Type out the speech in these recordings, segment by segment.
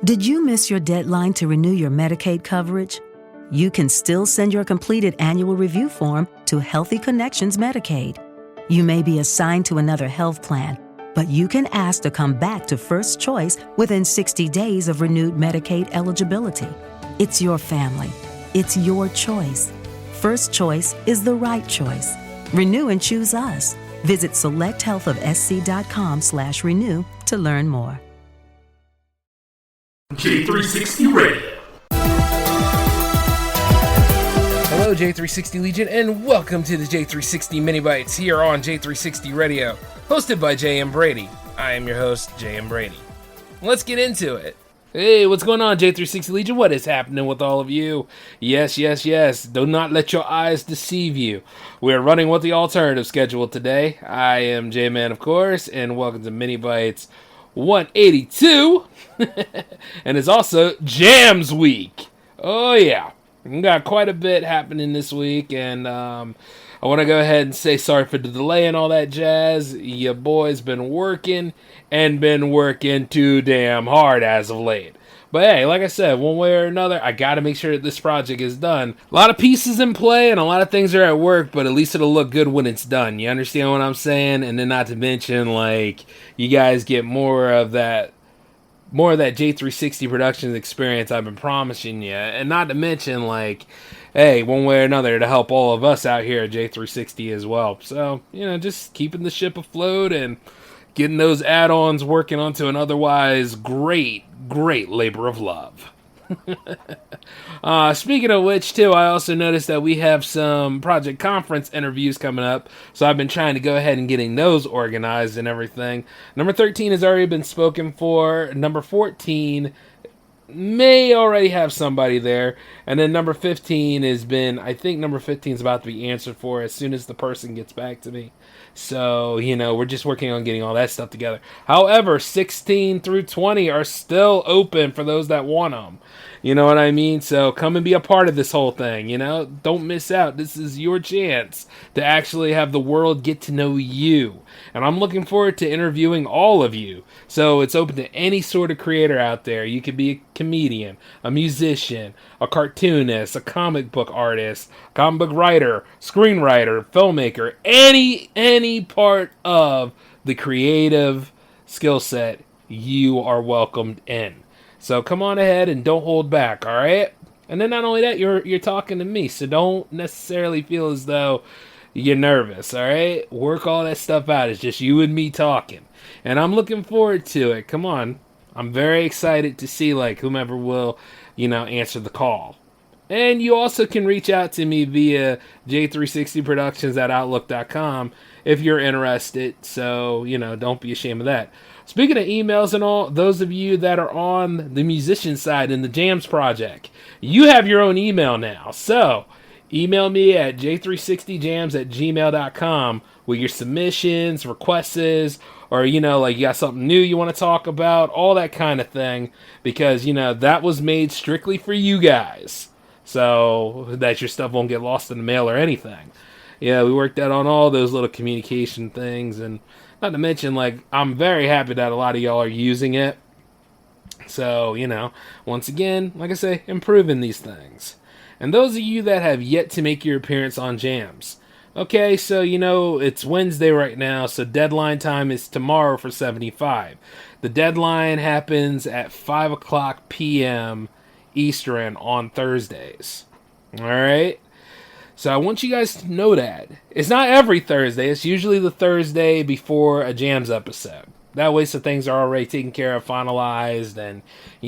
Did you miss your deadline to renew your Medicaid coverage? You can still send your completed annual review form to Healthy Connections Medicaid. You may be assigned to another health plan, but you can ask to come back to First Choice within 60 days of renewed Medicaid eligibility. It's your family. It's your choice. First Choice is the right choice. Renew and choose us. Visit selecthealthofsc.com/renew to learn more. J360 Radio. Hello, J360 Legion, and welcome to the J360 Mini Bites here on J360 Radio, hosted by J.M. Brady. I am your host, J.M. Brady. Let's get into it. Hey, what's going on, J360 Legion? What is happening with all of you? Yes. Do not let your eyes deceive you. We're running with the alternative schedule today. I am J-Man, of course, and welcome to Mini Bites 182. And it's also Jams Week. Oh, yeah. We got quite a bit happening this week, and I want to go ahead and say sorry for the delay and all that jazz. Your boy's been working too damn hard as of late. But hey, like I said, one way or another, I got to make sure that this project is done. A lot of pieces in play and a lot of things are at work, but at least it'll look good when it's done. You understand what I'm saying? And then not to mention, like, you guys get more of that J360 Productions experience I've been promising you. And not to mention, like, hey, one way or another, to help all of us out here at J360 as well. So, just keeping the ship afloat and getting those add-ons working onto an otherwise great labor of love. Speaking of which, too, I also noticed that we have some project conference interviews coming up, so I've been trying to go ahead and getting those organized and everything. Number 13 has already been spoken for. Number 14 may already have somebody there, and then number 15 I think number 15 is about to be answered for as soon as the person gets back to me. So, we're just working on getting all that stuff together. However, 16 through 20 are still open for those that want them. You know what I mean? So come and be a part of this whole thing, Don't miss out. This is your chance to actually have the world get to know you. And I'm looking forward to interviewing all of you. So it's open to any sort of creator out there. You could be a comedian, a musician, a cartoonist, a comic book artist, comic book writer, screenwriter, filmmaker, any part of the creative skill set, you are welcomed in. So come on ahead and don't hold back, all right? And then not only that, you're talking to me, so don't necessarily feel as though you're nervous, all right? Work all that stuff out. It's just you and me talking. And I'm looking forward to it. Come on. I'm very excited to see, like, whomever will, answer the call. And you also can reach out to me via J360 Productions at Outlook.com if you're interested. So, don't be ashamed of that. Speaking of emails and all, those of you that are on the musician side in the Jams project, you have your own email now. So, email me at j360jams@gmail.com with your submissions, requests, or, you got something new you want to talk about, all that kind of thing, because, that was made strictly for you guys, so that your stuff won't get lost in the mail or anything. Yeah, we worked out on all those little communication things, and not to mention, like, I'm very happy that a lot of y'all are using it. So, once again, like I say, improving these things. And those of you that have yet to make your appearance on Jams. Okay, so, it's Wednesday right now, so deadline time is tomorrow for 75. The deadline happens at 5 o'clock p.m. Eastern on Thursdays. Alright? So I want you guys to know that. It's not every Thursday. It's usually the Thursday before a Jams episode. That way, so things are already taken care of, finalized, and,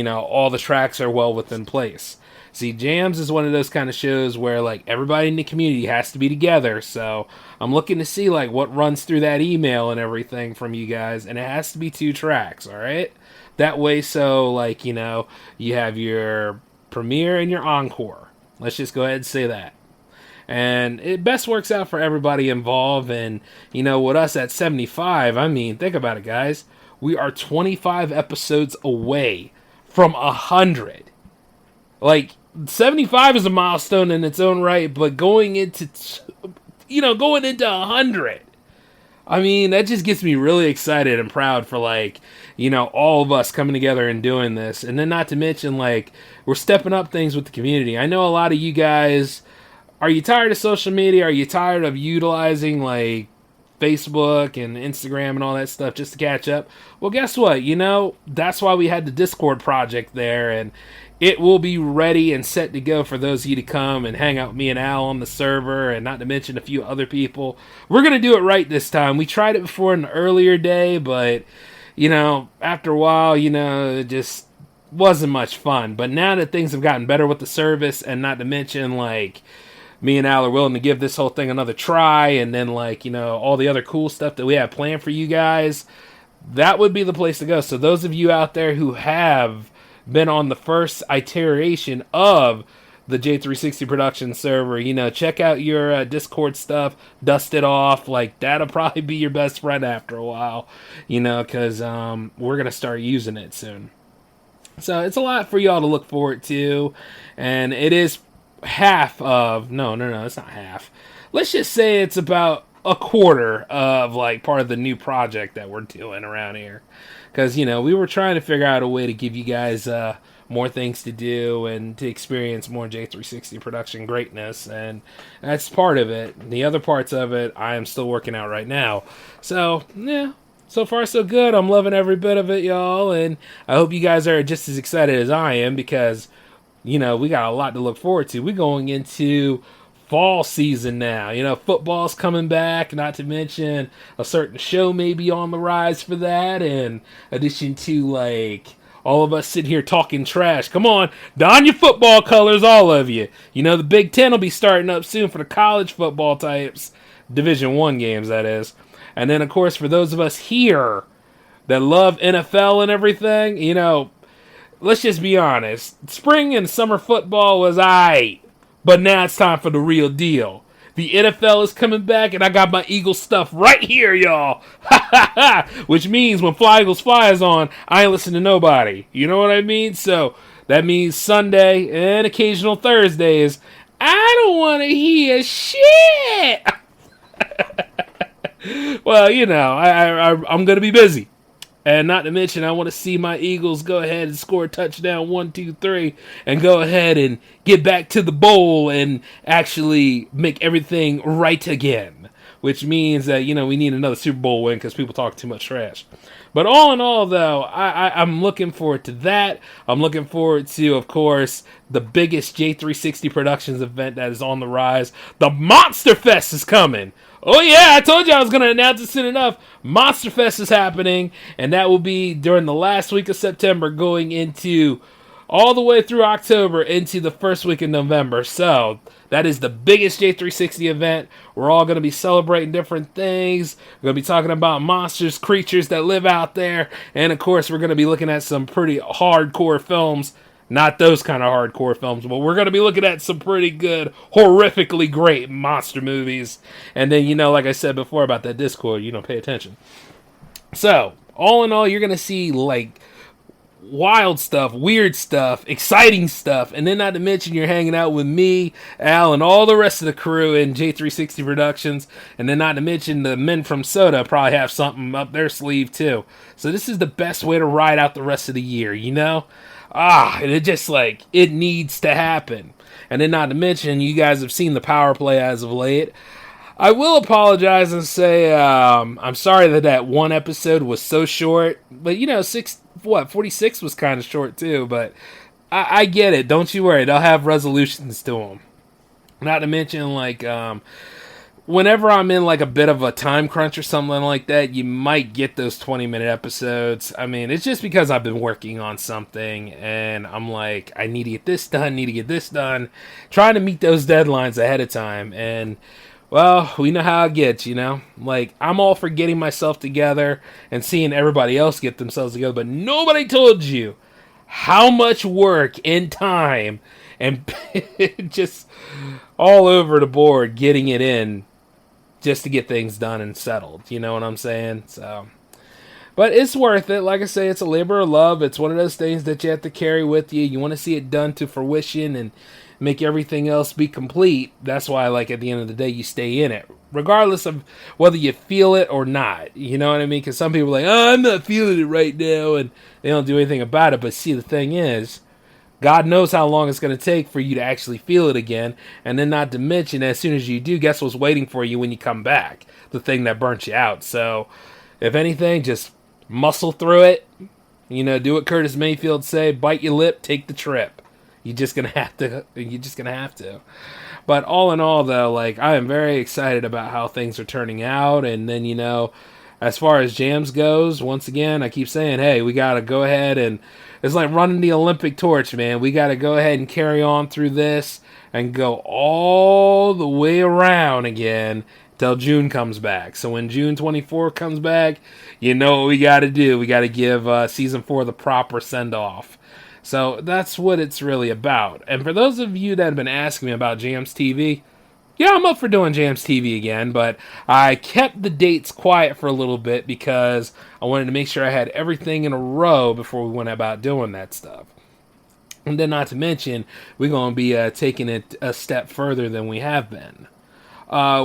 all the tracks are well within place. See, Jams is one of those kind of shows where, like, everybody in the community has to be together, so I'm looking to see, like, what runs through that email and everything from you guys, and it has to be 2 tracks, alright? That way, so, like, you have your premiere and your encore. Let's just go ahead and say that. And it best works out for everybody involved. And, with us at 75, I mean, think about it, guys. We are 25 episodes away from 100. Like, 75 is a milestone in its own right, but going into 100. I mean, that just gets me really excited and proud for, all of us coming together and doing this. And then not to mention, we're stepping up things with the community. I know a lot of you guys, are you tired of social media? Are you tired of utilizing, Facebook and Instagram and all that stuff just to catch up? Well, guess what? That's why we had the Discord project there, and it will be ready and set to go for those of you to come and hang out with me and Al on the server, and not to mention a few other people. We're going to do it right this time. We tried it before in an earlier day, but, after a while, it just wasn't much fun. But now that things have gotten better with the service, and not to mention, me and Al are willing to give this whole thing another try, and then, all the other cool stuff that we have planned for you guys, that would be the place to go. So those of you out there who have been on the first iteration of the J360 Productions server, check out your Discord stuff, dust it off. That'll probably be your best friend after a while, because we're going to start using it soon. So it's a lot for y'all to look forward to, and it is half of, no, it's not half. Let's just say it's about a quarter of, part of the new project that we're doing around here. Because, we were trying to figure out a way to give you guys more things to do and to experience more J360 production greatness. And that's part of it. The other parts of it, I am still working out right now. So, yeah, so far so good. I'm loving every bit of it, y'all. And I hope you guys are just as excited as I am because, we got a lot to look forward to. We're going into fall season now. Football's coming back, not to mention a certain show may be on the rise for that, in addition to all of us sitting here talking trash. Come on, don your football colors, all of you. The Big Ten will be starting up soon for the college football types, Division I games, that is. And then, of course, for those of us here that love NFL and everything, let's just be honest. Spring and summer football was aight. But now it's time for the real deal. The NFL is coming back, and I got my Eagles stuff right here, y'all. Which means when Fly Eagles Fly is on, I ain't listen to nobody. You know what I mean? So that means Sunday and occasional Thursdays, I don't want to hear shit. Well, I'm going to be busy. And not to mention, I want to see my Eagles go ahead and score a touchdown 1, 2, 3, and go ahead and get back to the bowl and actually make everything right again. Which means that, we need another Super Bowl win because people talk too much trash. But all in all, though, I'm looking forward to that. I'm looking forward to, of course, the biggest J360 Productions event that is on the rise. The Monster Fest is coming. Oh yeah, I told you I was going to announce it soon enough. Monster Fest is happening, and that will be during the last week of September going into all the way through October into the first week of November. So that is the biggest J360 event. We're all going to be celebrating different things. We're going to be talking about monsters, creatures that live out there, and of course we're going to be looking at some pretty hardcore films. Not those kind of hardcore films, but we're going to be looking at some pretty good, horrifically great monster movies. And then, like I said before about that Discord, pay attention. So, all in all, you're going to see, wild stuff, weird stuff, exciting stuff. And then not to mention you're hanging out with me, Al, and all the rest of the crew in J360 Productions. And then not to mention the men from Soda probably have something up their sleeve, too. So this is the best way to ride out the rest of the year, and it just it needs to happen. And then not to mention, you guys have seen the power play as of late. I will apologize and say I'm sorry that one episode was so short. But 46 was kind of short too. But I get it. Don't you worry. They'll have resolutions to them. Not to mention whenever I'm in a bit of a time crunch or something like that, you might get those 20-minute episodes. I mean, it's just because I've been working on something and I'm I need to get this done, trying to meet those deadlines ahead of time. And, well, we know how it gets, I'm all for getting myself together and seeing everybody else get themselves together, but nobody told you how much work and time and just all over the board getting it in just to get things done and settled. You know what I'm saying? So, But it's worth it. Like I say, it's a labor of love. It's one of those things that you have to carry with you. You want to see it done to fruition and make everything else be complete. That's why, like, at the end of the day, you stay in it, regardless of whether you feel it or not. You know what I mean? Because some people are like, oh, I'm not feeling it right now, and they don't do anything about it. But see, the thing is, God knows how long it's going to take for you to actually feel it again. And then not to mention, as soon as you do, guess what's waiting for you when you come back? The thing that burnt you out. So, if anything, just muscle through it. You know, do what Curtis Mayfield say, bite your lip, take the trip. You're just going to have to. But all in all, though, like, I am very excited about how things are turning out. And then, you know, as far as Jams goes, once again, I keep saying, hey, we got to go ahead and it's like running the Olympic torch, man. We got to go ahead and carry on through this and go all the way around again till June comes back. So when June 24 comes back, you know what we got to do. We got to give Season 4 the proper send-off. So that's what it's really about. And for those of you that have been asking me about Jams TV, yeah, I'm up for doing Jams TV again, but I kept the dates quiet for a little bit because I wanted to make sure I had everything in a row before we went about doing that stuff. And then not to mention, we're going to be taking it a step further than we have been.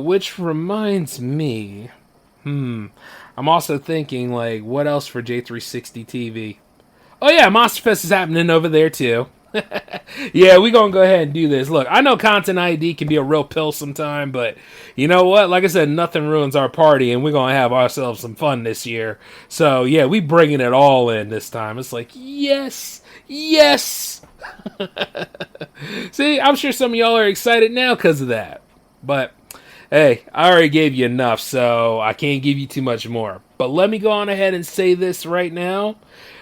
Which reminds me, I'm also thinking, like, what else for J360 TV? Oh yeah, Monster Fest is happening over there too. Yeah, we're going to go ahead and do this. Look, I know Content ID can be a real pill sometime, but you know what? Like I said, nothing ruins our party, and we're going to have ourselves some fun this year. So, yeah, we bringing it all in this time. It's like, yes, yes. See, I'm sure some of y'all are excited now because of that. But, hey, I already gave you enough, so I can't give you too much more. But let me go on ahead and say this right now.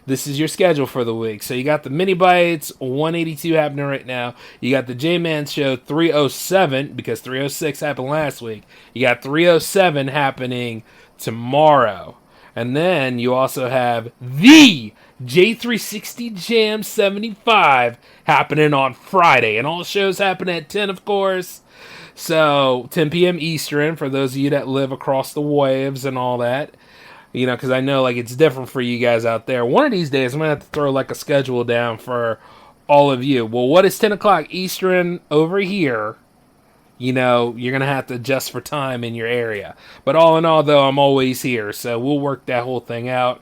This is your schedule for the week. So you got the Mini Bites 182 happening right now. You got the J-Man Show 307 because 306 happened last week. You got 307 happening tomorrow. And then you also have the J360 Jams 75 happening on Friday. And all shows happen at 10, of course. So 10 p.m. Eastern for those of you that live across the waves and all that. You know, because I know, like, it's different for you guys out there. One of these days, I'm going to have to throw, like, a schedule down for all of you. Well, what is 10 o'clock Eastern over here? You know, you're going to have to adjust for time in your area. But all in all, though, I'm always here. So we'll work that whole thing out.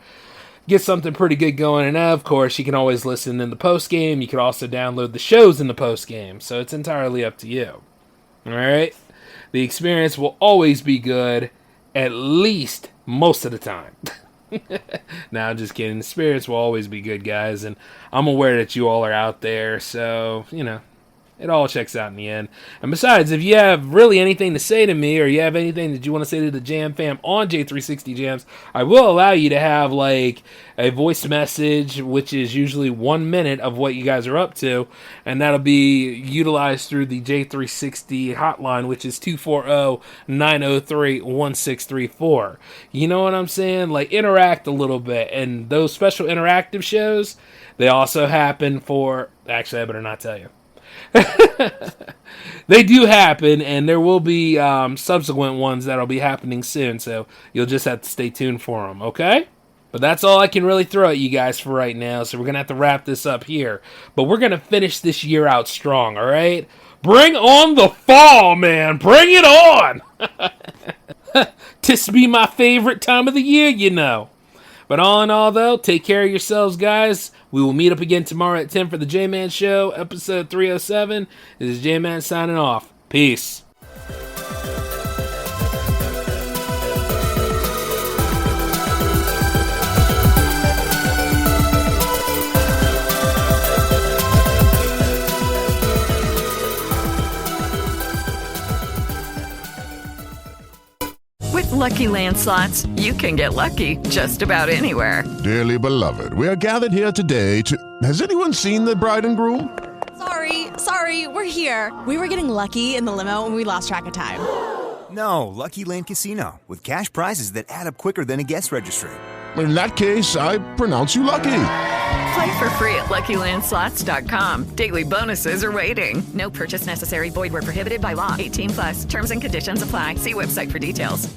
Get something pretty good going. And, of course, you can always listen in the post-game. You can also download the shows in the post-game. So it's entirely up to you. All right? The experience will always be good, at least most of the time. Now, just kidding. The spirits will always be good, guys, and I'm aware that you all are out there, so, you know, it all checks out in the end. And besides, if you have really anything to say to me, or you have anything that you want to say to the Jam fam on J360 Jams, I will allow you to have, like, a voice message, which is usually 1 minute of what you guys are up to, and that'll be utilized through the J360 hotline, which is 240-903-1634. You know what I'm saying? Like, interact a little bit, and those special interactive shows, they also happen for... Actually, I better not tell you. They do happen, and there will be subsequent ones that'll be happening soon, so you'll just have to stay tuned for them, okay? But that's all I can really throw at you guys for right now, so we're going to have to wrap this up here. But we're going to finish this year out strong, alright? Bring on the fall, man! Bring it on! This be my favorite time of the year, you know. But all in all, though, take care of yourselves, guys. We will meet up again tomorrow at 10 for the J-Man Show, episode 307. This is J-Man signing off. Peace. With Lucky Land Slots, you can get lucky just about anywhere. Dearly beloved, we are gathered here today to... Has anyone seen the bride and groom? Sorry, we're here. We were getting lucky in the limo and we lost track of time. No, Lucky Land Casino, with cash prizes that add up quicker than a guest registry. In that case, I pronounce you lucky. Play for free at LuckyLandSlots.com. Daily bonuses are waiting. No purchase necessary. Void where prohibited by law. 18+. Terms and conditions apply. See website for details.